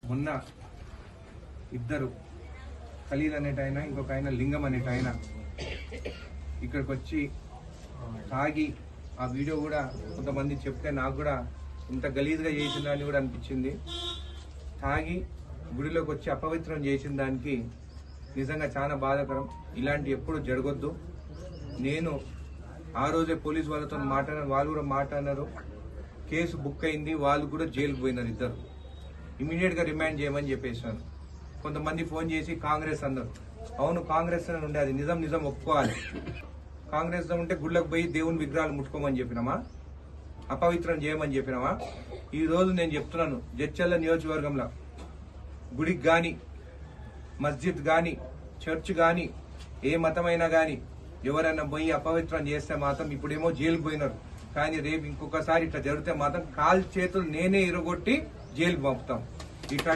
మొన్న ఇద్దరు ఖలీల్ అనేటైనా ఇంకొక ఆయన లింగం అనేటైనా ఇక్కడికి వచ్చి తాగి ఆ వీడియో కూడా కొంతమంది చెప్తే నాకు కూడా ఇంత గలీజ్గా చేసిన దాన్ని కూడా అనిపించింది. తాగి గుడిలోకి వచ్చి అపవిత్రం చేసిన దానికి నిజంగా చాలా బాధాకరం. ఇలాంటి ఎప్పుడు జరగొద్దు. నేను ఆ రోజే పోలీసు వాళ్ళతో మాట్లాడారు, వాళ్ళు కూడా మాట్లాడినారు. కేసు బుక్ అయింది, వాళ్ళు కూడా జైలుకు పోయినారు. ఇద్దరు ఇమీడియట్గా రిమాండ్ చేయమని చెప్పేసాను. కొంతమంది ఫోన్ చేసి కాంగ్రెస్ అన్నారు. అవును, కాంగ్రెస్ అని ఉండే, అది నిజం ఒప్పుకోవాలి. కాంగ్రెస్ ఉంటే గుళ్ళకు పోయి దేవుని విగ్రహాలు ముట్టుకోమని చెప్పినామా? అపవిత్రం చేయమని చెప్పినామా? ఈ రోజు నేను చెప్తున్నాను, జడ్చర్ల నియోజకవర్గంలో గుడికి కానీ, మస్జిద్ కానీ, చర్చ్ కానీ, ఏ మతమైనా కానీ ఎవరైనా పోయి అపవిత్రం చేస్తే మాత్రం ఇప్పుడేమో జైలుకు పోయినారు, కానీ రేపు ఇంకొకసారి ఇట్లా జరిగితే మాత్రం కాలు చేతులు నేనే ఇరగొట్టి జైలుకు పంపుతాం. ఇట్లా